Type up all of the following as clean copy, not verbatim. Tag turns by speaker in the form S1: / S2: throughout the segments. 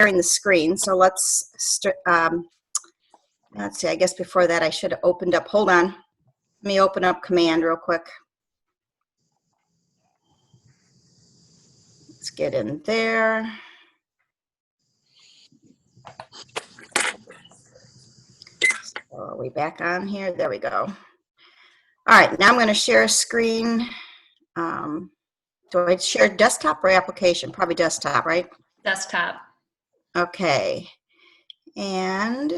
S1: sharing the screen. So let's see, I guess before that I should have opened up, hold on. Let me open up Command real quick. Let's get in there. So are we back on here? There we go. All right, now I'm going to share a screen. Do I share desktop or application? Probably desktop, right?
S2: Desktop.
S1: Okay. And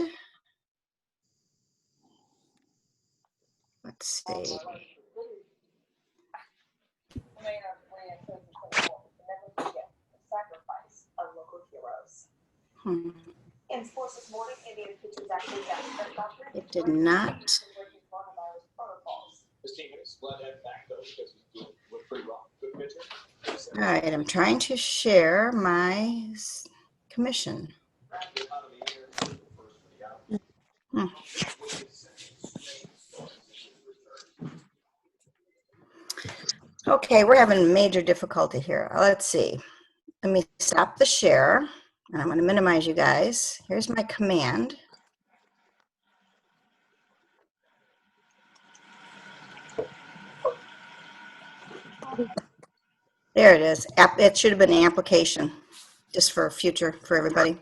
S1: let's see. It did not. All right, I'm trying to share my commission. Okay, we're having major difficulty here. Let's see. Let me stop the share, and I'm going to minimize you guys. Here's my command. There it is. It should have been an application, just for future for everybody.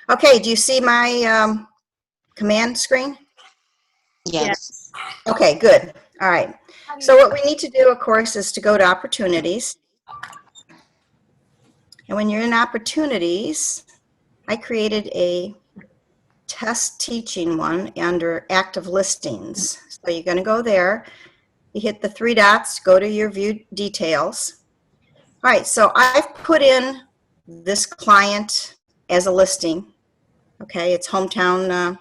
S1: Okay, do you see my command screen?
S3: Yes.
S1: Okay, good. All right. So what we need to do, of course, is to go to Opportunities. And when you're in Opportunities, I created a test teaching one under Active Listings. So you're going to go there. You hit the three dots, go to your View Details. All right, so I've put in this client as a listing. Okay, it's Hometown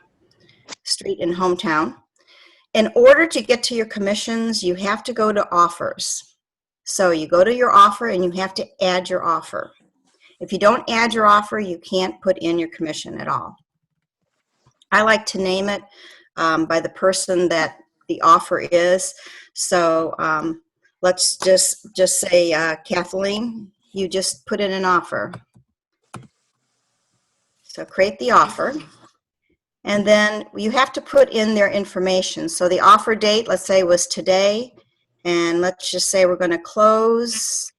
S1: Street in Hometown. In order to get to your commissions, you have to go to Offers. So you go to your offer and you have to add your offer. If you don't add your offer, you can't put in your commission at all. I like to name it by the person that the offer is. So let's just say, Kathleen, you just put in an offer. So create the offer. And then you have to put in their information. So the offer date, let's say, was today. And let's just say we're going to close.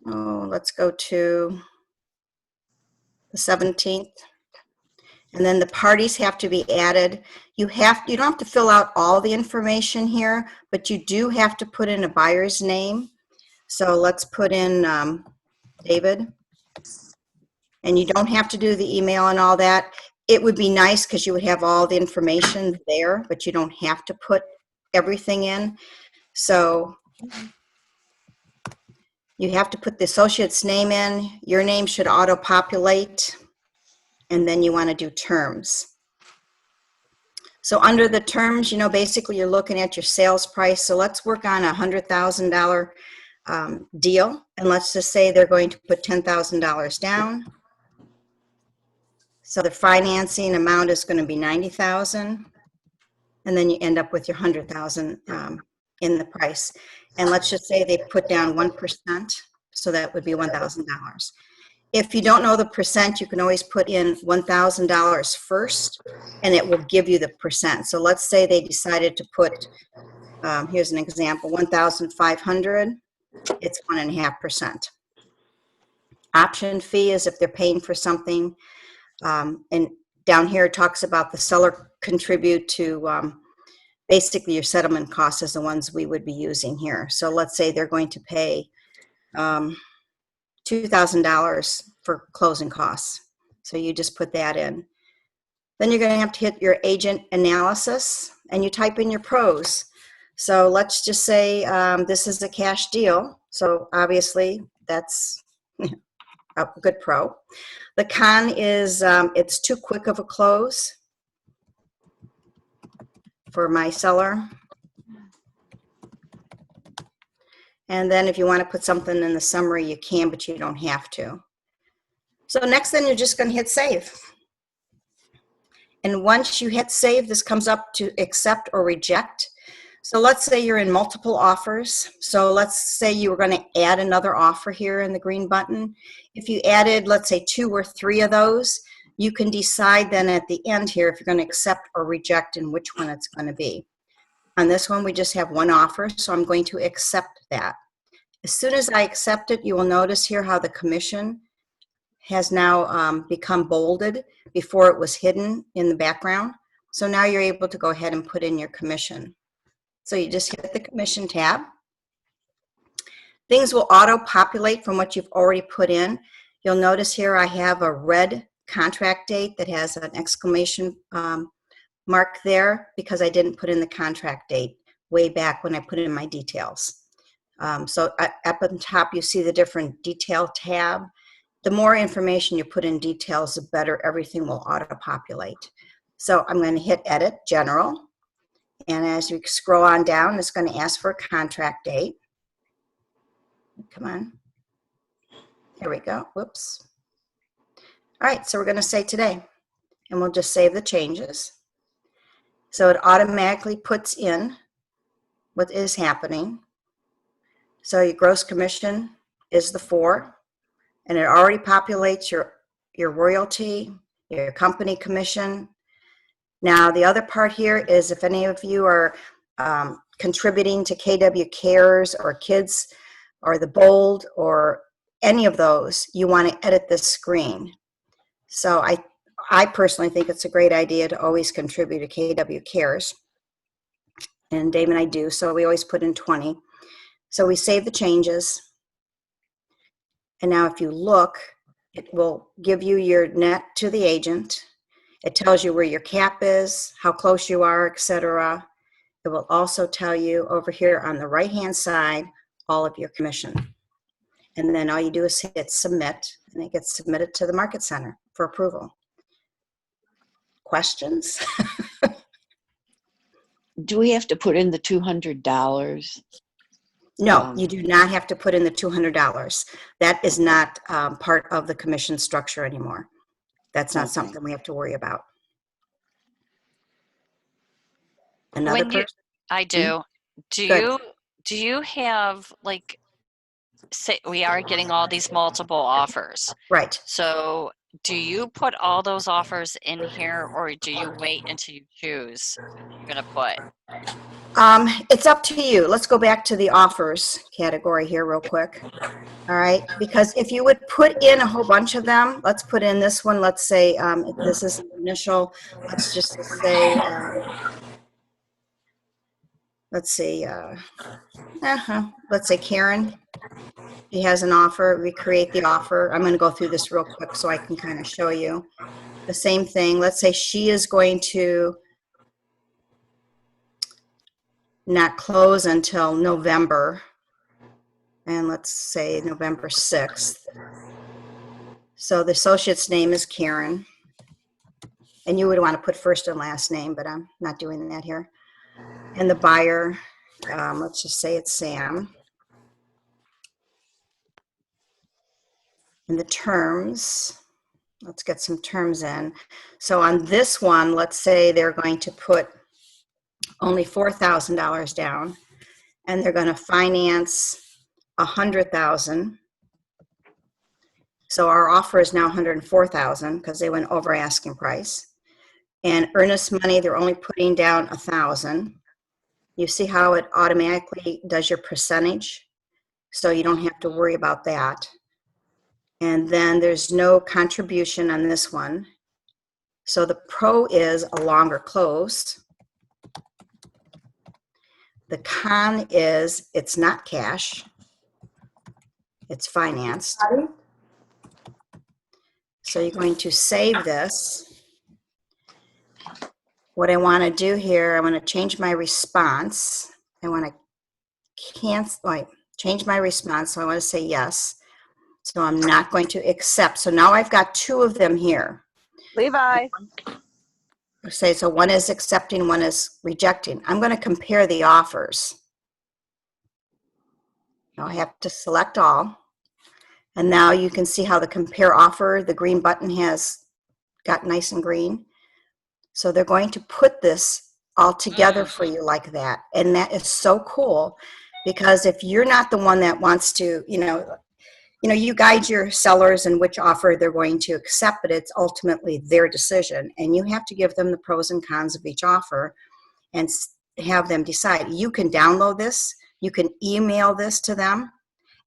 S1: Oh, let's go to the 17th. And then the parties have to be added. You don't have to fill out all the information here, but you do have to put in a buyer's name. So let's put in David. And you don't have to do the email and all that. It would be nice because you would have all the information there, but you don't have to put everything in. So you have to put the associate's name in. Your name should auto-populate. And then you want to do terms. So under the terms, you know, basically you're looking at your sales price. So let's work on a $100,000 deal. And let's just say they're going to put $10,000 down. So the financing amount is going to be $90,000, and then you end up with your $100,000 in the price. And let's just say they put down 1%, so that would be $1,000. If you don't know the percent, you can always put in $1,000 first, and it will give you the percent. So let's say they decided to put, here's an example, 1,500. It's 1.5%. Option fee is if they're paying for something. And down here it talks about the seller contribute to basically your settlement costs is the ones we would be using here. So let's say they're going to pay $2,000 for closing costs. So you just put that in. Then you're going to have to hit your agent analysis and you type in your pros. So let's just say this is a cash deal. So obviously that's a good pro. The con is it's too quick of a close for my seller. And then if you want to put something in the summary, you can, but you don't have to. So next then you're just going to hit save. And once you hit save, this comes up to accept or reject. So let's say you're in multiple offers. So let's say you were going to add another offer here in the green button. If you added, let's say 2 or 3 of those, you can decide then at the end here if you're going to accept or reject and which one it's going to be. On this one, we just have 1 offer, so I'm going to accept that. As soon as I accept it, you will notice here how the commission has now become bolded. Before it was hidden in the background. So now you're able to go ahead and put in your commission. So you just hit the commission tab. Things will auto-populate from what you've already put in. You'll notice here I have a red contract date that has an exclamation mark there because I didn't put in the contract date way back when I put in my details. So up on top you see the different detail tab. The more information you put in details, the better everything will auto-populate. So I'm going to hit Edit, General. And as you scroll on down, it's going to ask for a contract date. Come on. Here we go. Whoops. All right, so we're going to say today. And we'll just save the changes. So it automatically puts in what is happening. So your gross commission is the 4. And it already populates your royalty, your company commission. Now, the other part here is if any of you are contributing to KW Cares or Kids or the Bold or any of those, you want to edit this screen. So I personally think it's a great idea to always contribute to KW Cares. And Dave and I do, so we always put in 20. So we save the changes. And now if you look, it will give you your net to the agent. It tells you where your cap is, how close you are, etc. It will also tell you over here on the right-hand side, all of your commission. And then all you do is hit submit, and it gets submitted to the Market Center for approval. Questions?
S3: Do we have to put in the $200?
S1: No, you do not have to put in the $200. That is not part of the commission structure anymore. That's not something we have to worry about. Another person?
S2: I do.
S1: Good.
S2: Do you have, like, say we are getting all these multiple offers.
S1: Right.
S2: So do you put all those offers in here, or do you wait until you choose you're going to put?
S1: It's up to you. Let's go back to the offers category here real quick. All right, because if you would put in a whole bunch of them, let's put in this one. Let's say this is initial. Let's just say, let's see, let's say Karen. She has an offer. We create the offer. I'm going to go through this real quick so I can kind of show you the same thing. Let's say she is going to not close until November, and let's say November 6th. So the associate's name is Karen, and you would want to put first and last name, but I'm not doing that here. And the buyer, let's just say it's Sam. And the terms, let's get some terms in. So on this one, let's say they're going to put only $4,000 down, and they're going to finance $100,000. So our offer is now $104,000 because they went over asking price. And earnest money, they're only putting down $1,000. You see how it automatically does your percentage, so you don't have to worry about that. And then there's no contribution on this one. So the pro is a longer close. The con is it's not cash, it's financed. So you're going to save this. What I want to do here, I want to change my response. I want to cancel, change my response. So I want to say yes. So I'm not going to accept. So now I've got two of them here.
S4: Levi.
S1: Say, so one is accepting, one is rejecting. I'm going to compare the offers. Now I have to select all. And now you can see how the compare offer, the green button has got nice and green. So they're going to put this all together for you like that. And that is so cool, because if you're not the one that wants to, you guide your sellers in which offer they're going to accept, but it's ultimately their decision. And you have to give them the pros and cons of each offer and have them decide. You can download this, you can email this to them,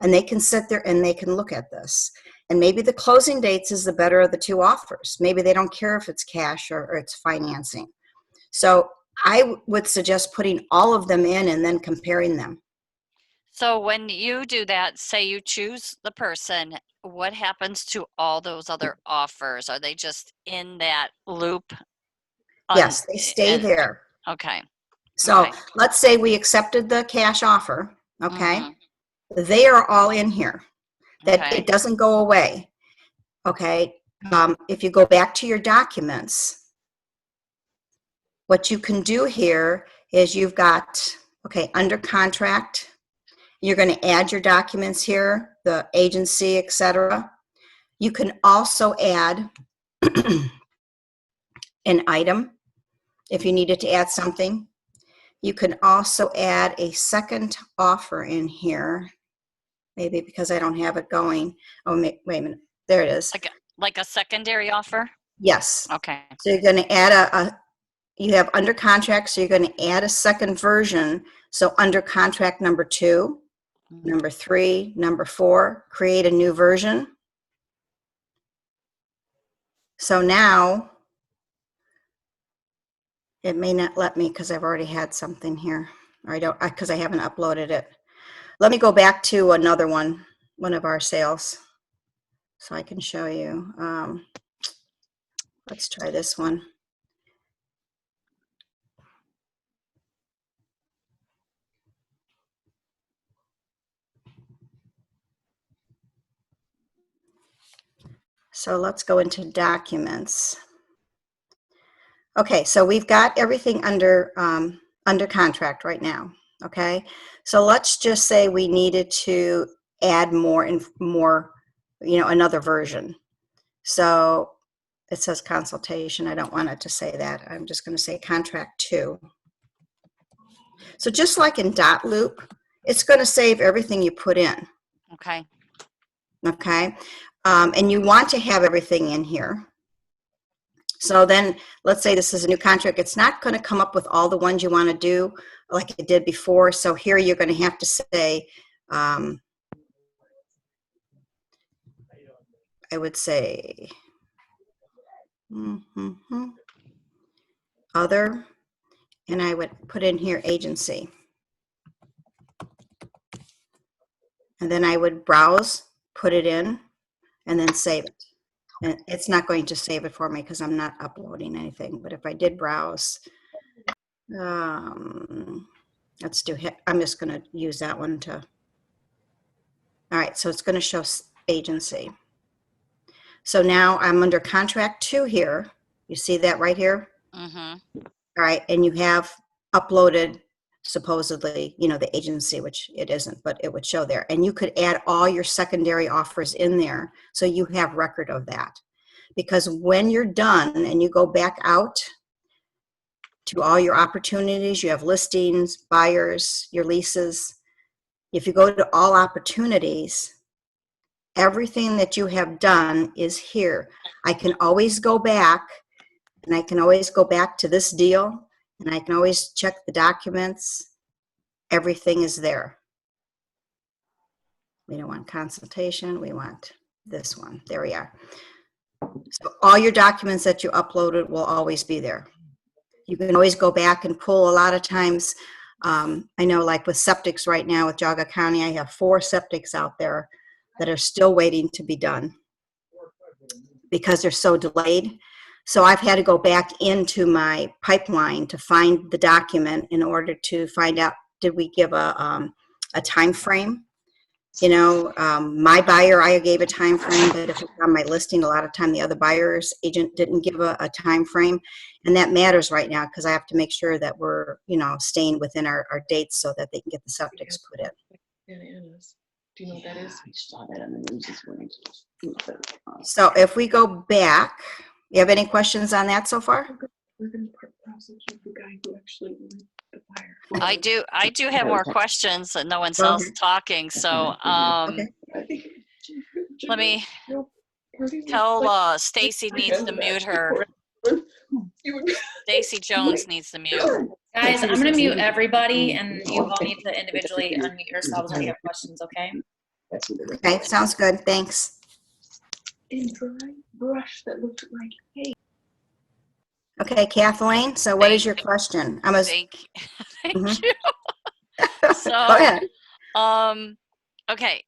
S1: and they can sit there and they can look at this. And maybe the closing dates is the better of the two offers. Maybe they don't care if it's cash or it's financing. So I would suggest putting all of them in and then comparing them.
S2: So when you do that, say you choose the person, what happens to all those other offers? Are they just in that loop?
S1: Yes, they stay there.
S2: Okay.
S1: So
S2: Okay.
S1: let's say we accepted the cash offer, okay?
S2: Mhm.
S1: They are all in here. That
S2: Okay.
S1: it doesn't go away, okay? If you go back to your documents, what you can do here is you've got, okay, under contract, you're going to add your documents here, the agency, etc. You can also add an item if you needed to add something. You can also add a second offer in here, maybe because I don't have it going. Oh, wait a minute. There it is.
S2: Like a secondary offer?
S1: Yes.
S2: Okay.
S1: So you're going to add you have under contract, so you're going to add a second version. So under contract number 2, number 3, number 4, create a new version. So now it may not let me because I've already had something here, or I don't, because I haven't uploaded it. Let me go back to another one of our sales, so I can show you. Let's try this one. So let's go into documents. Okay, so we've got everything under contract right now. Okay, so let's just say we needed to add more and more, another version. So it says consultation. I don't want it to say that. I'm just going to say contract 2. So just like in dot loop, it's going to save everything you put in.
S2: Okay.
S1: Okay, and you want to have everything in here. So then let's say this is a new contract. It's not going to come up with all the ones you want to do like it did before. So here you're going to have to say, I would say, other, and I would put in here agency. And then I would browse, put it in, and then save it. And it's not going to save it for me because I'm not uploading anything. But if I did browse, let's do it. I'm just going to use that one to. All right, so it's going to show agency. So now I'm under contract 2 here. You see that right here?
S2: Mm-hmm.
S1: All right, and you have uploaded supposedly, the agency, which it isn't, but it would show there. And you could add all your secondary offers in there so you have record of that. Because when you're done and you go back out to all your opportunities, you have listings, buyers, your leases. If you go to all opportunities, everything that you have done is here. I can always go back, and I can always go back to this deal, and I can always check the documents. Everything is there. We don't want consultation. We want this one. There we are. So all your documents that you uploaded will always be there. You can always go back and pull. A lot of times, I know like with septics right now with Jaga County, I have 4 septics out there that are still waiting to be done because they're so delayed. So I've had to go back into my pipeline to find the document in order to find out, did we give a time frame? My buyer, I gave a time frame, but if it's on my listing, a lot of time the other buyer's agent didn't give a time frame. And that matters right now because I have to make sure that we're, staying within our dates so that they can get the septics put in.
S4: Do you know what that is?
S3: I saw that on the news this morning.
S1: So if we go back, you have any questions on that so far?
S4: We're gonna prosecute the guy who actually lit the fire.
S2: I do have more questions and no one
S1: Go
S2: else
S1: ahead.
S2: talking. So
S1: Okay.
S4: I think.
S2: let me
S4: No, parties are
S2: tell
S4: like-
S2: Stacy needs to mute her.
S4: You would-
S2: Stacy Jones needs to mute.
S5: Guys, I'm gonna mute everybody and you all need to individually unmute yourselves if you have questions, okay?
S1: Okay, sounds good. Thanks.
S4: In dry brush that looked like hay.
S1: Okay, Kathleen, so what is your
S2: Thank-
S1: question?
S2: Thank
S1: Mhm.
S2: you.
S1: Go
S2: So,
S1: ahead.
S2: okay,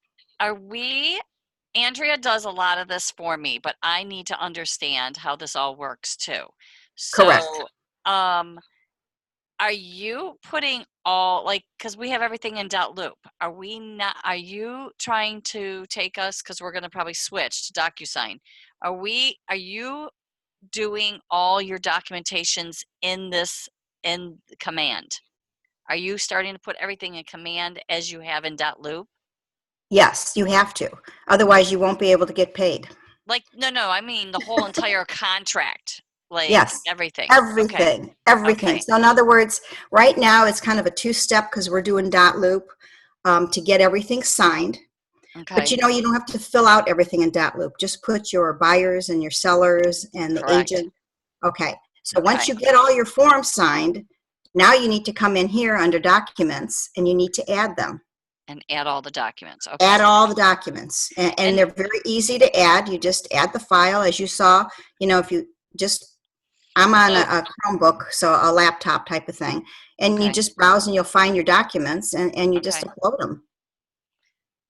S2: Andrea does a lot of this for me, but I need to understand how this all works too.
S1: Correct.
S2: So, are you putting all, like, because we have everything in .loop, are you trying to take us, because we're going to probably switch to DocuSign, are you doing all your documentations in command? Are you starting to put everything in command as you have in .loop?
S1: Yes, you have to. Otherwise, you won't be able to get paid.
S2: Like, no, I mean the whole entire contract, like
S1: Yes,
S2: everything.
S1: everything.
S2: Okay.
S1: So in other words, right now it's kind of a two-step because we're doing .loop to get everything signed.
S2: Okay.
S1: But you know, you don't have to fill out everything in .loop. Just put your buyers and your sellers and the
S2: Correct.
S1: agent. Okay. So once
S2: Okay.
S1: you get all your forms signed, now you need to come in here under documents and you need to add them.
S2: And add all the documents. Okay.
S1: Add all the documents. And they're very easy to add. You just add the file as you saw. You know, if you just, I'm on a Chromebook, so a laptop type of thing. And you
S2: Okay.
S1: just browse and you'll find your documents and you just
S2: Okay.
S1: upload them.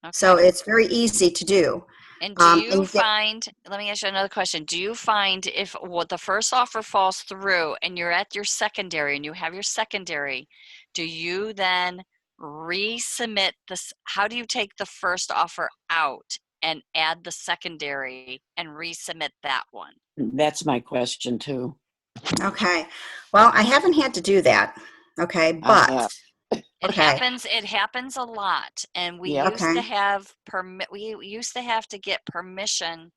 S2: Okay.
S1: So it's very easy to do.
S2: And do
S1: and
S2: you
S1: you get-
S2: find, let me ask you another question. Do you find if the first offer falls through and you're at your secondary and you have your secondary, do you then resubmit this? How do you take the first offer out and add the secondary and resubmit that one?
S3: That's my question too.
S1: Okay. Well, I haven't had to do that. Okay. But,
S3: have.
S2: It
S1: okay.
S2: happens a lot. And we
S3: Yeah.
S2: used to
S1: Okay.
S2: have we used to have to get permission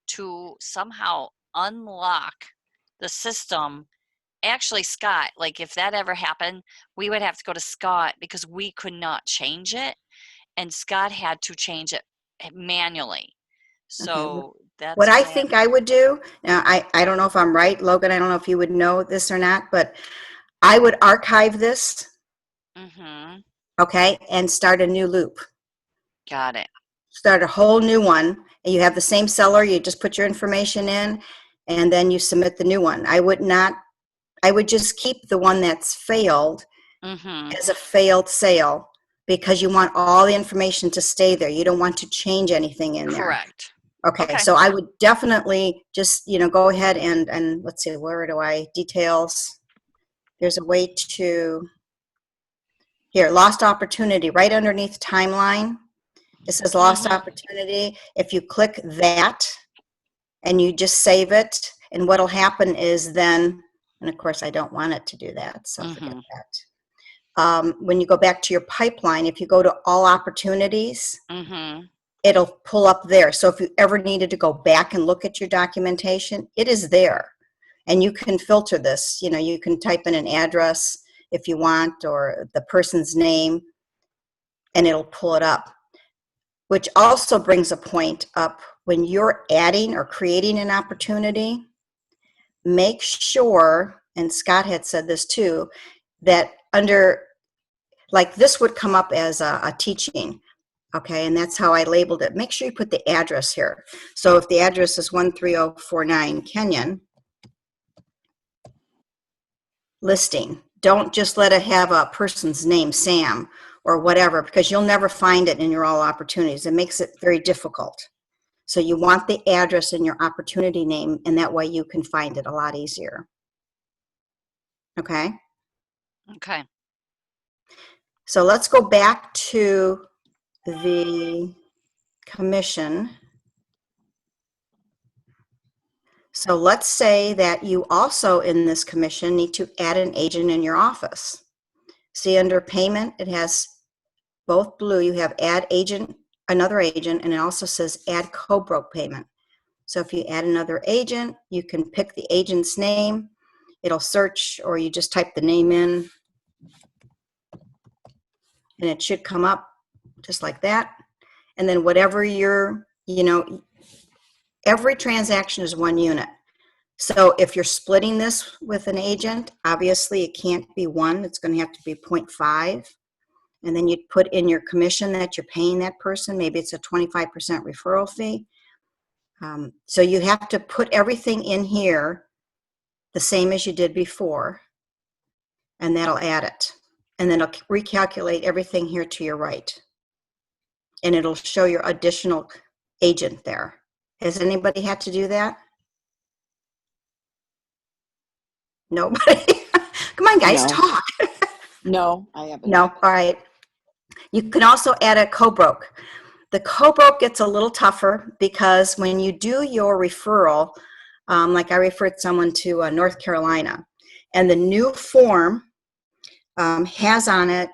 S2: to somehow unlock the system. Actually, Scott, like if that ever happened, we would have to go to Scott because we could not change it. And Scott had to change it manually. So that's
S1: What I
S2: what
S1: think I would do, now I don't know if I'm right, Logan, I don't know if you would know this or not, but I would archive this,
S2: Mm-hmm.
S1: okay, and start a new loop.
S2: Got it.
S1: Start a whole new one, and you have the same seller, you just put your information in, and then you submit the new one. I would just keep the one that's failed
S2: Mm-hmm.
S1: as a failed sale because you want all the information to stay there. You don't want to change anything in there.
S2: Correct.
S1: Okay,
S2: Okay.
S1: so I would definitely just, go ahead and let's see, where do I, details. There's a way to, here, lost opportunity, right underneath timeline. It says lost
S2: Mhm.
S1: opportunity. If you click that and you just save it, and what'll happen is then, and of course I don't want it to do that, so forget
S2: Mhm.
S1: that. When you go back to your pipeline, if you go to all opportunities,
S2: Mm-hmm.
S1: it'll pull up there. So if you ever needed to go back and look at your documentation, it is there. And you can filter this. You can type in an address if you want or the person's name, and it'll pull it up. Which also brings a point up when you're adding or creating an opportunity, make sure, and Scott had said this too, that under, like this would come up as a teaching. Okay, and that's how I labeled it. Make sure you put the address here. So if the address is 13049 Kenyon, listing, don't just let it have a person's name, Sam, or whatever, because you'll never find it in your all opportunities. It makes it very difficult. So you want the address in your opportunity name, and that way you can find it a lot easier. Okay?
S2: Okay.
S1: So let's go back to the commission. So let's say that you also in this commission need to add an agent in your office. See under payment, it has both blue. You have add agent, another agent, and it also says add co-broke payment. So if you add another agent, you can pick the agent's name. it'll search, or you just type the name in and it should come up just like that. And then whatever every transaction is one unit. So if you're splitting this with an agent, obviously it can't be 1, it's going to have to be 0.5. And then you put in your commission that you're paying that person. Maybe it's a 25% referral fee. So you have to put everything in here the same as you did before, and that'll add it. And then it'll recalculate everything here to your right. And it'll show your additional agent there. Has anybody had to do that? Nobody? Come on, guys,
S3: No.
S1: talk.
S3: No, I haven't.
S1: No, all right. You can also add a co-broke. The co-broke gets a little tougher because when you do your referral, like I referred someone to North Carolina, and the new form has on it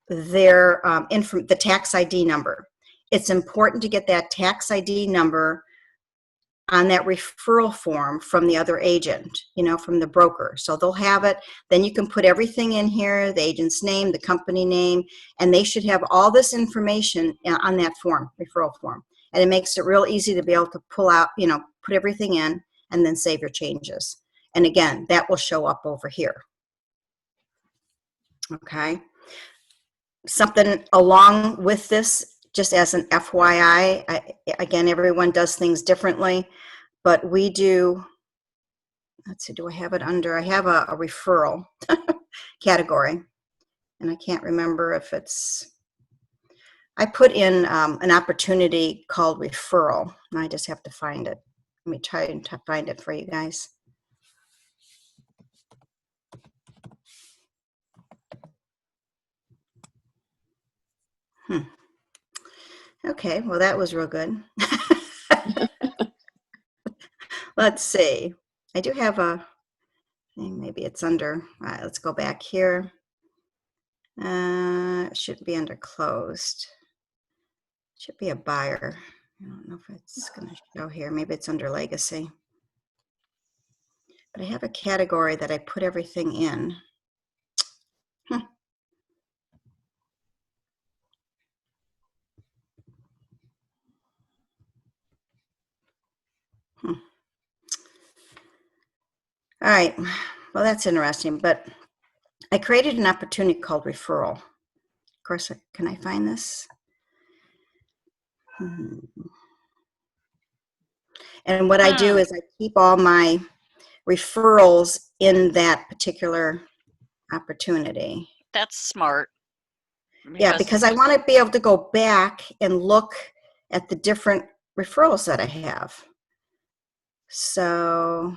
S1: the tax ID number. It's important to get that tax ID number on that referral form from the other agent, from the broker. So they'll have it. Then you can put everything in here, the agent's name, the company name, and they should have all this information on that form, referral form. And it makes it real easy to be able to pull out, put everything in and then save your changes. And again, that will show up over here. Okay. Something along with this, just as an FYI, again, everyone does things differently, but we do, let's see, do I have it under, I have a referral category, and I can't remember if I put in an opportunity called referral, and I just have to find it. Let me try and find it for you guys. Okay, well, that was real good. Let's see. I do have maybe it's under, all right, let's go back here. It should be under closed. It should be a buyer. I don't know if it's going to show here. Maybe it's under legacy. But I have a category that I put everything in. All right, well, that's interesting, but I created an opportunity called referral. Of course, can I find this? And what I do is I keep all my referrals in that particular opportunity.
S2: That's smart.
S1: Yeah, because I want to be able to go back and look at the different referrals that I have. So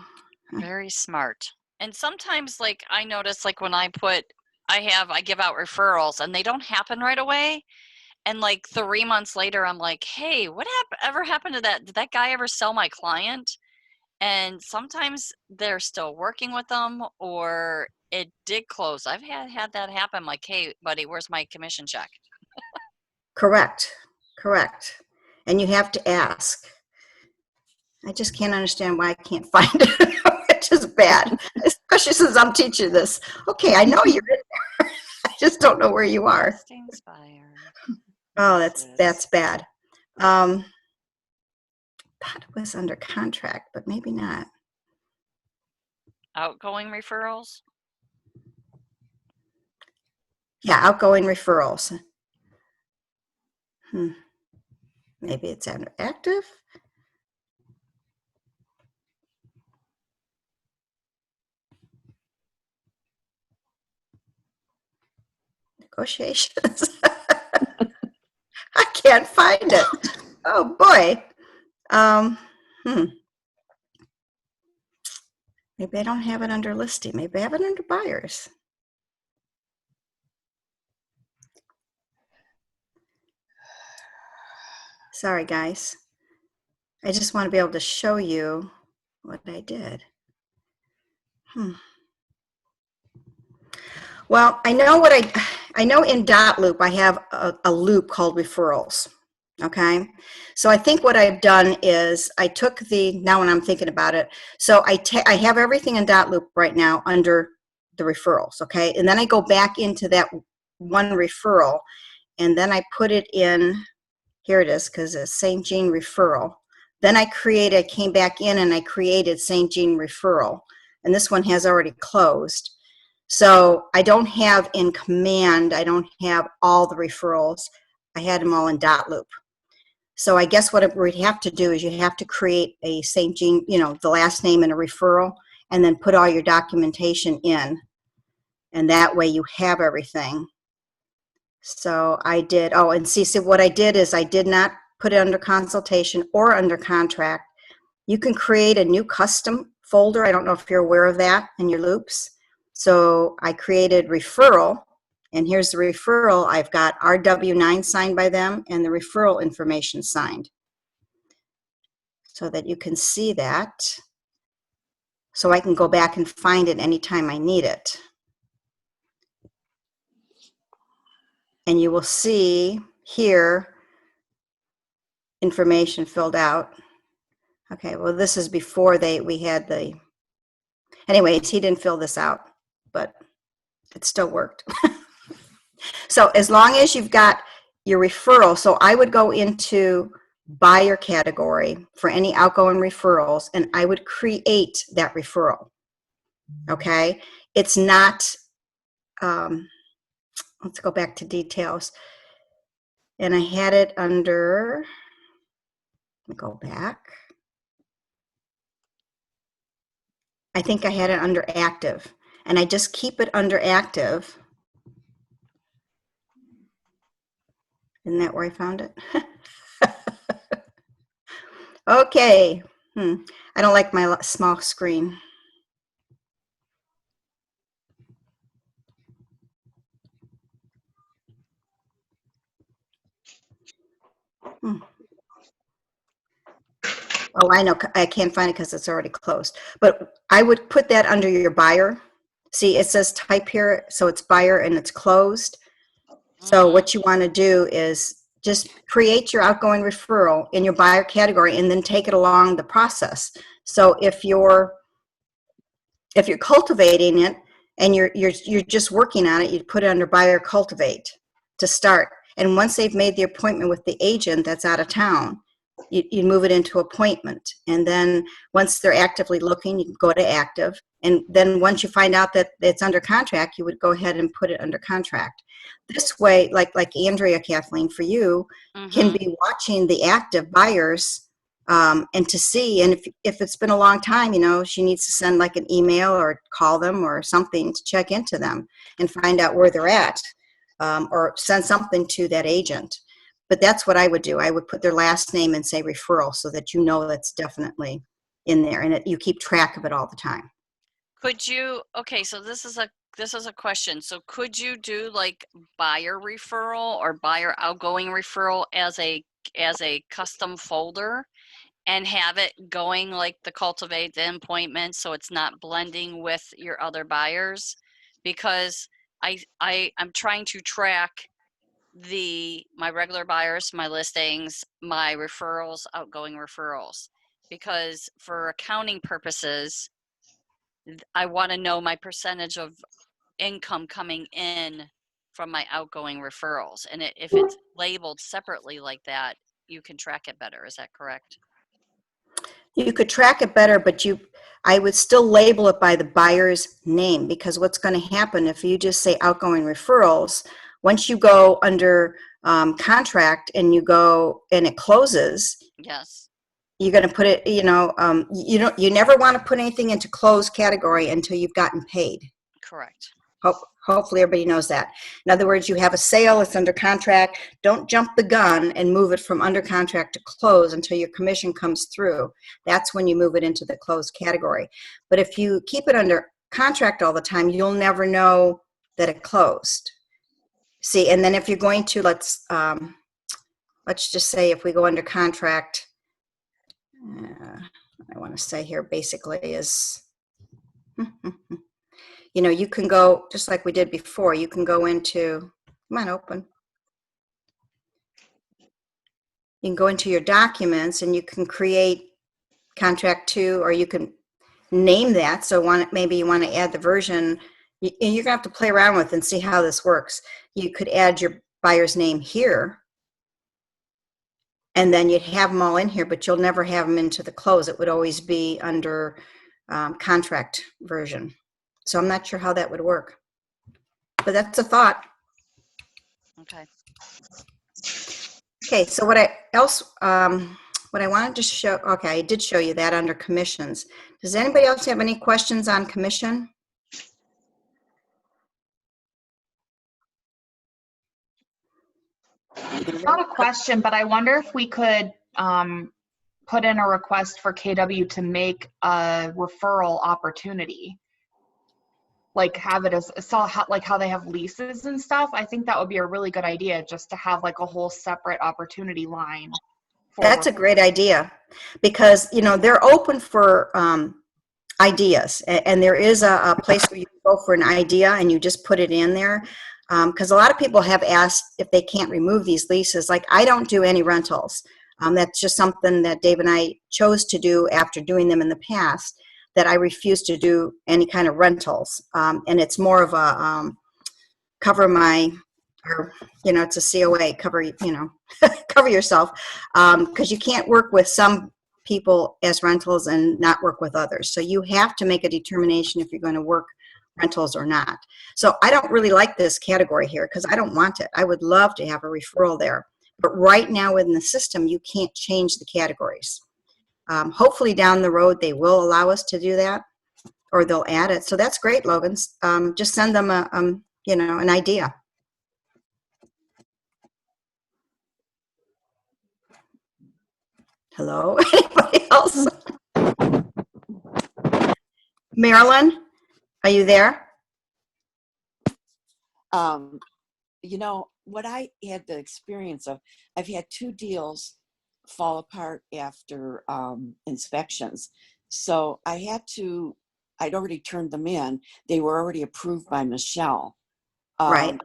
S2: very smart. And sometimes, like, I notice, like, when I give out referrals and they don't happen right away. And like 3 months later, I'm like, hey, what ever happened to that? Did that guy ever sell my client? And sometimes they're still working with them, or it did close. I've had that happen. Like, hey, buddy, where's my commission check?
S1: Correct. And you have to ask. I just can't understand why I can't find it. It's just bad, especially since I'm teaching this. Okay, I know you're in there. I just don't know where you are.
S2: Listings buyer.
S1: Oh, that's bad. Thought it was under contract, but maybe not.
S2: Outgoing referrals?
S1: Yeah, outgoing referrals. Maybe it's under active. Negotiations. I can't find it. Oh boy. Maybe I don't have it under listing. Maybe I have it under buyers. Sorry, guys. I just want to be able to show you what I did. Well, I know in dot loop, I have a loop called referrals. Okay, so I think what I've done is I took now when I'm thinking about it, so I have everything in dot loop right now under the referrals, okay? And then I go back into that one referral, and then I put it in, here it is, because it's St. Jean referral. Then I came back in and I created St. Jean referral, and this one has already closed. So I don't have in command, I don't have all the referrals. I had them all in dot loop. So I guess what we'd have to do is you have to create a St. Jean, the last name and a referral, and then put all your documentation in. And that way you have everything. So I did, and see, what I did is I did not put it under consultation or under contract. You can create a new custom folder. I don't know if you're aware of that in your loops. So I created referral. And here's the referral. I've got RW9 signed by them and the referral information signed so that you can see that. So I can go back and find it anytime I need it. And you will see here information filled out. Okay, well, this is before we had the, anyways, he didn't fill this out, but it still worked. So as long as you've got your referral, so I would go into buyer category for any outgoing referrals, and I would create that referral. Okay, it's not, let's go back to details. And I had it under, let me go back. I think I had it under active, and I just keep it under active. Isn't that where I found it? Okay. I don't like my small screen. Oh, I know. I can't find it because it's already closed. But I would put that under your buyer. See, it says type here, so it's buyer and it's closed. So what you want to do is just create your outgoing referral in your buyer category and then take it along the process. So if you're cultivating it and you're just working on it, you put it under buyer cultivate to start. And once they've made the appointment with the agent that's out of town, you move it into appointment. And then once they're actively looking, you can go to active. And then once you find out that it's under contract, you would go ahead and put it under contract. This way, like Andrea, Kathleen, for you, can be watching the active buyers and to see, and if it's been a long time, she needs to send like an email or call them or something to check into them and find out where they're at, or send something to that agent. But that's what I would do. I would put their last name and say referral so that that's definitely in there and you keep track of it all the time.
S2: Could you, okay, so this is a question. So could you do like buyer referral or buyer outgoing referral as a custom folder and have it going like the cultivate, the appointment, so it's not blending with your other buyers? Because I'm trying to track my regular buyers, my listings, my referrals, outgoing referrals, because for accounting purposes, I want to know my percentage of income coming in from my outgoing referrals. And if it's labeled separately like that, you can track it better. Is that correct?
S1: You could track it better, but I would still label it by the buyer's name, because what's going to happen if you just say outgoing referrals, once you go under contract and you go and it closes,
S2: Yes.
S1: you're going to put it, you never want to put anything into closed category until you've gotten paid.
S2: Correct.
S1: Hopefully everybody knows that. In other words, you have a sale, it's under contract. Don't jump the gun and move it from under contract to close until your commission comes through. That's when you move it into the closed category. But if you keep it under contract all the time, you'll never know that it closed. See, and then if you're going to, let's just say if we go under contract, I want to say here basically is, you can go, just like we did before, you can go into, come on, open. you can go into your documents and you can create contract 2, or you can name that. So maybe you want to add the version. You're going to have to play around with and see how this works. You could add your buyer's name here, and then you'd have them all in here, but you'll never have them into the close. It would always be under contract version. So I'm not sure how that would work, but that's a thought.
S2: Okay.
S1: Okay, so what I wanted to show, okay, I did show you that under commissions. Does anybody else have any questions on commission?
S4: Not a question, but I wonder if we could put in a request for KW to make a referral opportunity. Like have it as like how they have leases and stuff. I think that would be a really good idea, just to have like a whole separate opportunity line.
S1: That's a great idea, because they're open for ideas, and there is a place where you can go for an idea and you just put it in there, because a lot of people have asked if they can't remove these leases. Like, I don't do any rentals. That's just something that Dave and I chose to do after doing them in the past, that I refuse to do any kind of rentals, and it's more of a cover my, or it's a COA, cover cover yourself, because you can't work with some people as rentals and not work with others. So you have to make a determination if you're going to work rentals or not. So I don't really like this category here, because I don't want it. I would love to have a referral there, but right now in the system you can't change the categories. Hopefully down the road they will allow us to do that, or they'll add it. So that's great, Logan. Just send them an idea. Hello, anybody else? Marilyn, are you there?
S3: What I had the experience of, I've had 2 deals fall apart after inspections. So I'd already turned them in. They were already approved by Michelle.
S1: Right.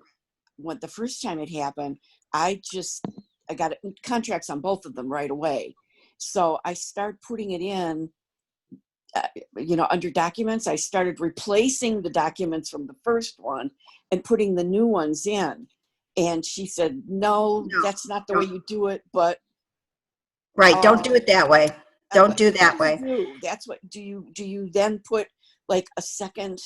S3: When the first time it happened, I got contracts on both of them right away. So I started putting it in, under documents. I started replacing the documents from the first one and putting the new ones in. And she said, no, that's not the way you do it. But
S1: right, don't do it that way. Don't do that way.
S3: That's what do you then put like a second,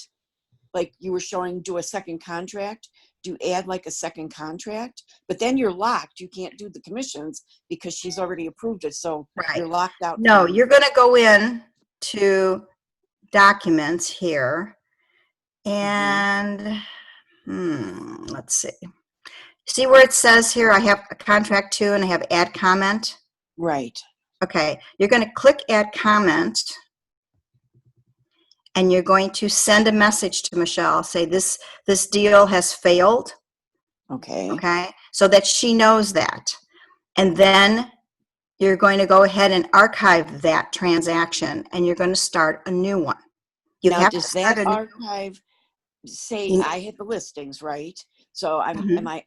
S3: like you were showing, do a second contract? Do you add like a second contract? But then you're locked. You can't do the commissions because she's already approved it. So
S1: Right.
S3: You're locked out.
S1: No, you're going to go in to documents here, and let's see. See where it says here, I have a contract 2 and I have add comment?
S3: Right.
S1: Okay, you're going to click add comment, and you're going to send a message to Michelle, say this deal has failed. Okay, so that she knows that. And then you're going to go ahead and archive that transaction, and you're going to start a new one.
S3: Now, does that archive say I had the listings, right? So am I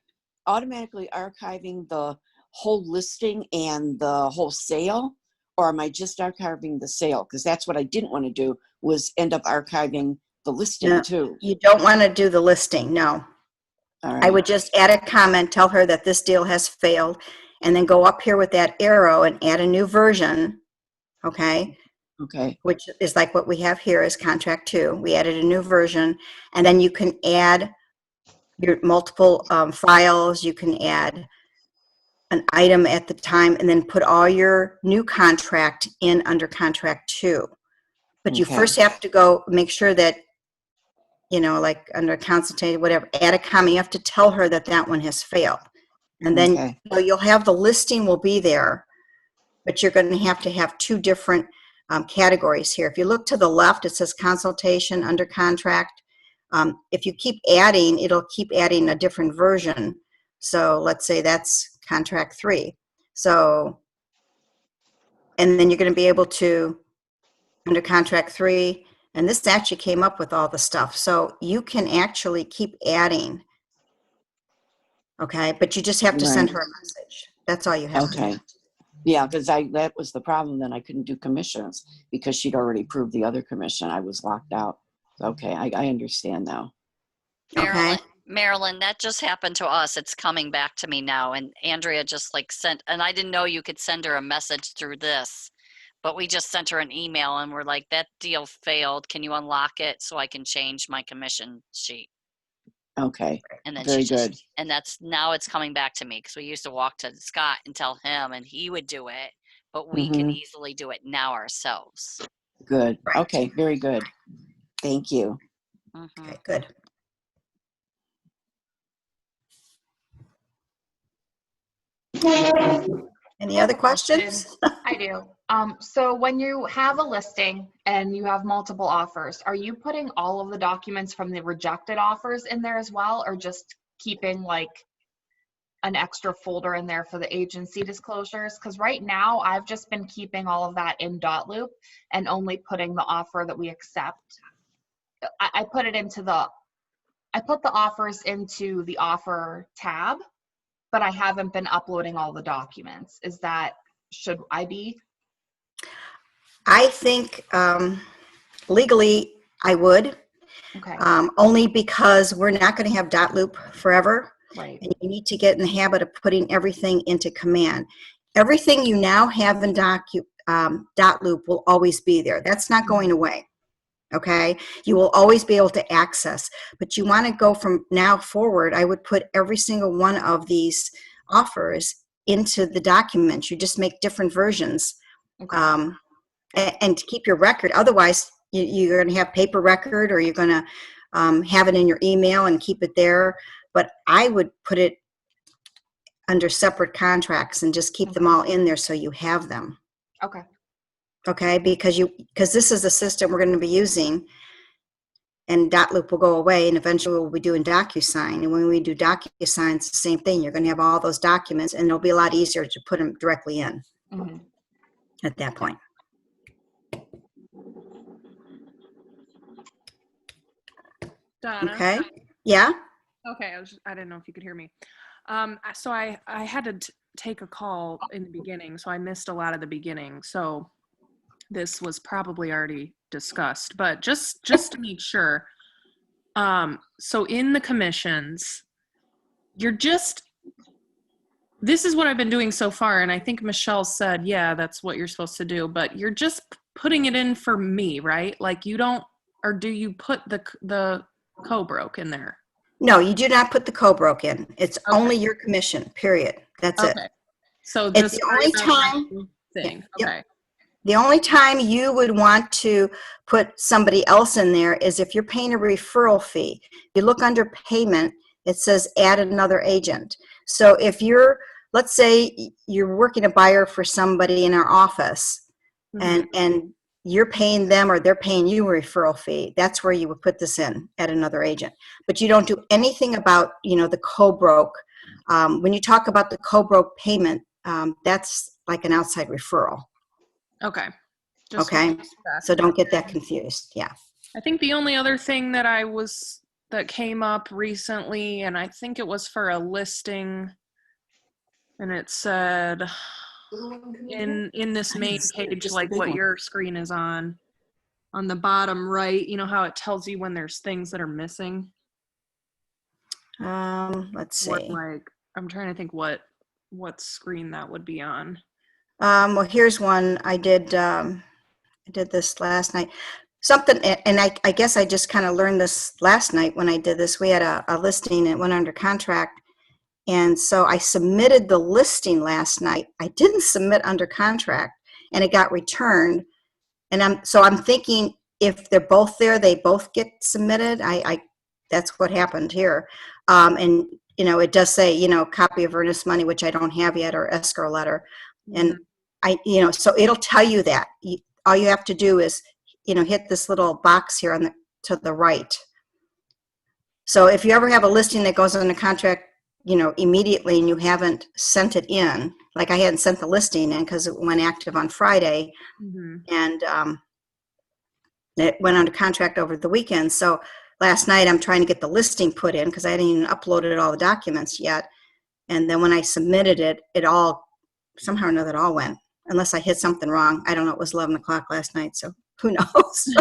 S3: automatically archiving the whole listing and the whole sale, or am I just archiving the sale? Because that's what I didn't want to do, was end up archiving the listing too.
S1: You don't want to do the listing, no.
S3: All right.
S1: I would just add a comment, tell her that this deal has failed, and then go up here with that arrow and add a new version, okay?
S3: Okay.
S1: Which is like what we have here is contract 2. We added a new version, and then you can add your multiple files. You can add an item at the time, and then put all your new contract in under contract 2. But you first have to go make sure that, like under consultative, whatever, add a comment. You have to tell her that that one has failed. And then so you'll have the listing will be there, but you're going to have 2 different categories here. If you look to the left, it says consultation under contract. If you keep adding, it'll keep adding a different version. So let's say that's contract 3. So, and then you're going to be able to, under contract 3, and this actually came up with all the stuff. So you can actually keep adding. Okay, but you just have to send her a message. That's all you have to do.
S3: Yeah, because that was the problem. Then I couldn't do commissions because she'd already approved the other commission. I was locked out. Okay, I understand now.
S2: Marilyn, Marilyn, that just happened to us. It's coming back to me now. And Andrea just like sent, and I didn't know you could send her a message through this, but we just sent her an email and we're like, that deal failed. Can you unlock it so I can change my commission sheet?
S3: Okay,
S2: And then
S3: very
S2: she just,
S3: good.
S2: and that's, now it's coming back to me because we used to walk to Scott and tell him and he would do it, but we can easily do it now ourselves.
S3: Good.
S1: Right.
S3: Okay, very good. Thank you.
S1: Okay, good. Any other questions?
S4: I do. So when you have a listing and you have multiple offers, are you putting all of the documents from the rejected offers in there as well, or just keeping like an extra folder in there for the agency disclosures? Because right now I've just been keeping all of that in .loop and only putting the offer that we accept. I put the offers into the offer tab, but I haven't been uploading all the documents. Should I be?
S1: I think legally I would,
S4: Okay.
S1: only because we're not going to have .loop forever.
S4: Right.
S1: And you need to get in the habit of putting everything into command. Everything you now have in .loop will always be there. That's not going away. Okay, you will always be able to access, but you want to go from now forward. I would put every single one of these offers into the documents. You just make different versions,
S4: Okay.
S1: and to keep your record. Otherwise, you're going to have paper record, or you're going to have it in your email and keep it there. But I would put it under separate contracts and just keep them all in there so you have them.
S4: Okay.
S1: Okay, because this is the system we're going to be using, and .loop will go away, and eventually we'll be doing DocuSign. And when we do DocuSign, it's the same thing. You're going to have all those documents, and it'll be a lot easier to put them directly in at that point.
S6: Donna?
S1: Okay. Yeah.
S6: Okay, I didn't know if you could hear me. So I had to take a call in the beginning, so I missed a lot of the beginning. So this was probably already discussed, but just to make sure. So in the commissions, this is what I've been doing so far, and I think Michelle said, yeah, that's what you're supposed to do, but you're just putting it in for me, right? Like you don't, or do you put the co-broke in there?
S1: No, you do not put the co-broke in. It's only your commission, period. That's it.
S6: So
S1: It's
S6: just
S1: the only time
S6: thing.
S1: Yeah,
S6: Okay.
S1: The only time you would want to put somebody else in there is if you're paying a referral fee. You look under payment, it says add another agent. So if let's say you're working a buyer for somebody in our office, and you're paying them or they're paying you a referral fee, that's where you would put this in, add another agent. But you don't do anything about, the co-broke. When you talk about the co-broke payment, that's like an outside referral.
S6: Okay.
S1: Okay, so don't get that confused. Yeah.
S6: I think the only other thing that came up recently, and I think it was for a listing, and it said in this main page, like what your screen is on the bottom right, you know how it tells you when there's things that are missing?
S1: Let's see.
S6: I'm trying to think what screen that would be on.
S1: Well, here's one. I did this last night. Something, and I guess I just kind of learned this last night when I did this. We had a listing, and it went under contract. And so I submitted the listing last night. I didn't submit under contract, and it got returned. And I'm thinking if they're both there, they both get submitted. That's what happened here. And it does say, copy of earnest money, which I don't have yet, or escrow letter. And so it'll tell you that. All you have to do is, hit this little box here to the right. So if you ever have a listing that goes under contract, immediately, and you haven't sent it in, like I hadn't sent the listing in because it went active on Friday, and it went under contract over the weekend. So last night I'm trying to get the listing put in because I hadn't even uploaded all the documents yet. And then when I submitted it, it all somehow or another it all went, unless I hit something wrong. I don't know. It was 11 o'clock last night, so who knows?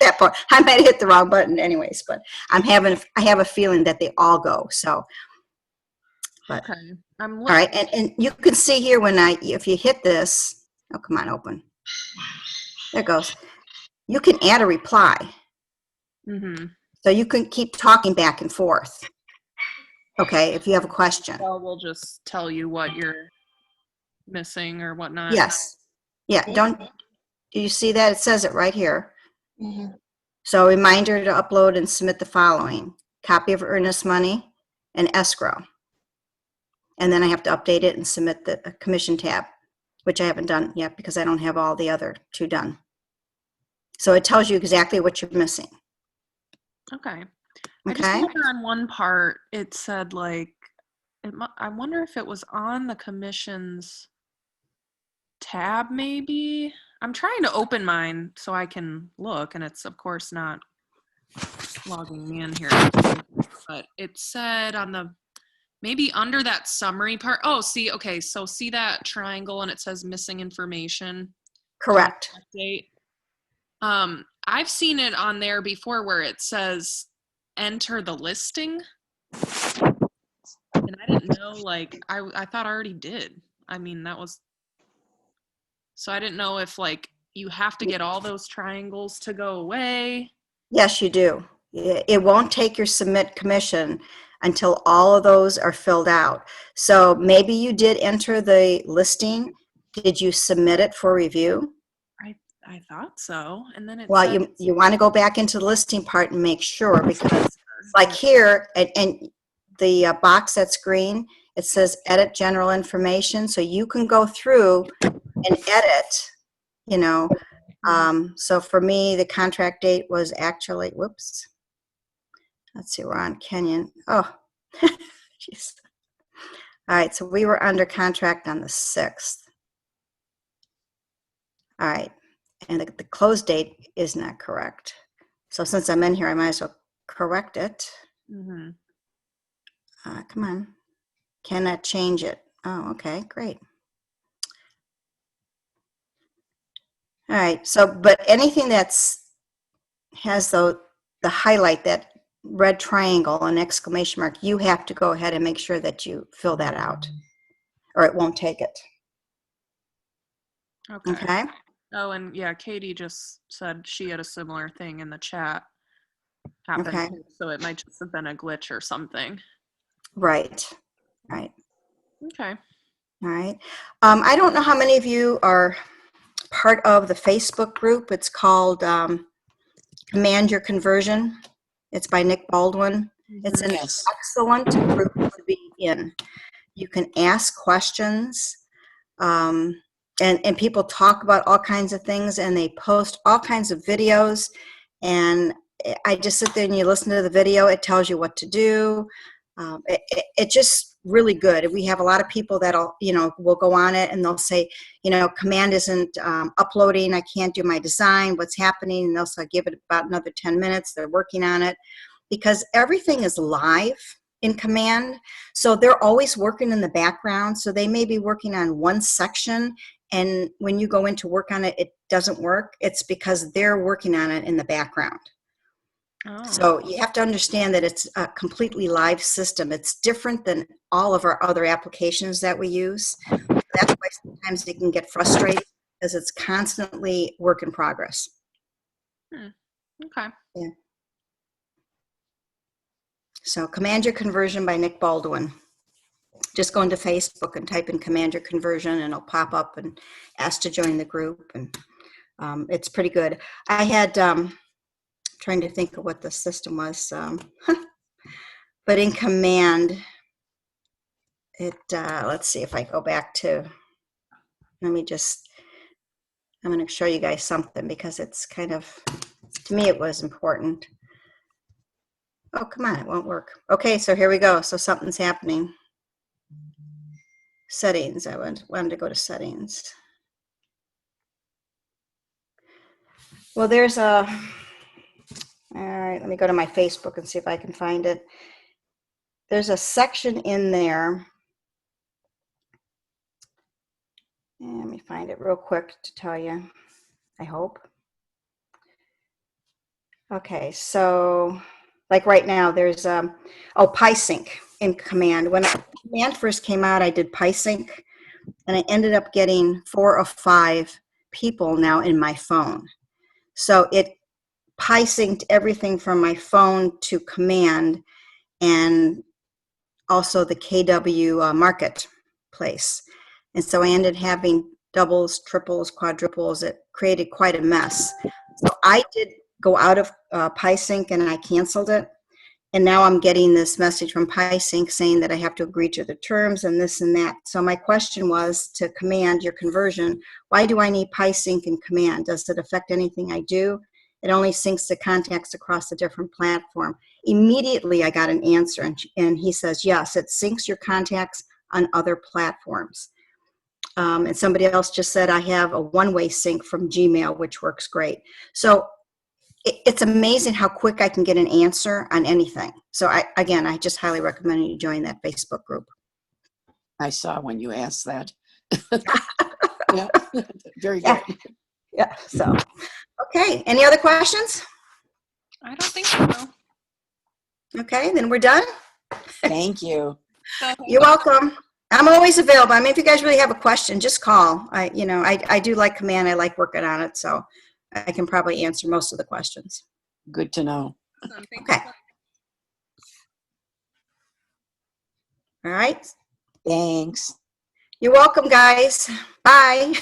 S1: That part, I might have hit the wrong button anyways, but I have a feeling that they all go. So, but
S6: Okay. I'm
S1: all right, and you can see here if you hit this, oh, come on, open. There it goes. You can add a reply.
S6: Mm-hmm.
S1: So you can keep talking back and forth. Okay, if you have a question.
S6: So we'll just tell you what you're missing or whatnot.
S1: Yes. Yeah, do you see that? It says it right here.
S3: Mhm.
S1: So reminder to upload and submit the following: copy of earnest money and escrow. And then I have to update it and submit the commission tab, which I haven't done yet because I don't have all the other two done. So it tells you exactly what you're missing.
S6: Okay. I just
S1: Okay.
S6: wonder on one part, it said like, I wonder if it was on the commission's tab maybe. I'm trying to open mine so I can look, and it's of course not logging me in here. But it said on the, maybe under that summary part. Oh, see, okay, so see that triangle and it says missing information.
S1: Correct.
S6: Update. I've seen it on there before where it says enter the listing. And I didn't know, like, I thought I already did. I mean, that was, so I didn't know if, like, you have to get all those triangles to go away.
S1: Yes, you do. It won't take your submit commission until all of those are filled out. So maybe you did enter the listing. Did you submit it for review?
S6: I thought so. And then it
S1: Well,
S6: said,
S1: you want to go back into the listing part and make sure, because like here, and the box that's green, it says edit general information. So you can go through and edit, you know. So for me, the contract date was actually, whoops. Let's see, we're on Kenyon. Oh, jeez. All right, so we were under contract on the 6th. All right, and the close date is not correct. So since I'm in here, I might as well correct it.
S6: mm-hmm.
S1: Come on. Cannot change it. Oh, okay, great. All right, so, but anything has the highlight, that red triangle and exclamation mark, you have to go ahead and make sure that you fill that out, or it won't take it.
S6: Okay.
S1: Okay?
S6: Oh, and yeah, Katie just said she had a similar thing in the chat happen.
S1: Okay.
S6: Too, so it might just have been a glitch or something.
S1: Right. Right.
S6: Okay.
S1: All right. I don't know how many of you are part of the Facebook group. It's called Command Your Conversion. It's by Nick Baldwin. It's an
S3: Yes.
S1: excellent group to be in. You can ask questions, and people talk about all kinds of things, and they post all kinds of videos. And I just sit there and you listen to the video. It tells you what to do. It's just really good. We have a lot of people that'll, will go on it and they'll say, command isn't uploading. I can't do my design. What's happening? And they'll say, give it about another 10 minutes. They're working on it because everything is live in command. So they're always working in the background. So they may be working on one section, and when you go in to work on it, it doesn't work. It's because they're working on it in the background.
S6: Oh.
S1: So you have to understand that it's a completely live system. It's different than all of our other applications that we use. That's why sometimes it can get frustrating, because it's constantly work in progress.
S6: Okay.
S1: Yeah. So Command Your Conversion by Nick Baldwin. Just go into Facebook and type in Command Your Conversion, and it'll pop up and ask to join the group. And it's pretty good. I had, trying to think of what the system was, but in Command, let's see if I go back to, I'm going to show you guys something because it's kind of, to me, it was important. Oh, come on, it won't work. Okay, so here we go. So something's happening. Settings, I wanted to go to settings. Well, there's all right, let me go to my Facebook and see if I can find it. There's a section in there And let me find it real quick to tell you, I hope. Okay, so like right now there's, PiSync in command. When command first came out, I did PiSync, and I ended up getting 4 or 5 people now in my phone. So it PiSynced everything from my phone to command, and also the KW marketplace. And so I ended having doubles, triples, quadruples. It created quite a mess. So I did go out of PiSync and I canceled it. And now I'm getting this message from PiSync saying that I have to agree to the terms and this and that. So my question was to command your conversion. Why do I need PiSync and command? Does it affect anything I do? It only syncs the contacts across a different platform. Immediately I got an answer, and he says, yes, it syncs your contacts on other platforms. And somebody else just said, I have a one-way sync from Gmail, which works great. So it's amazing how quick I can get an answer on anything. So I just highly recommend you join that Facebook group.
S3: I saw when you asked that. Yeah, very good.
S1: Yeah, so, okay. Any other questions?
S6: I don't think so.
S1: Okay, then we're done.
S3: Thank you.
S1: You're welcome. I'm always available. I mean, if you guys really have a question, just call. I do like command. I like working on it, so I can probably answer most of the questions.
S3: Good to know.
S1: Okay. All right.
S3: Thanks.
S1: You're welcome, guys. Bye.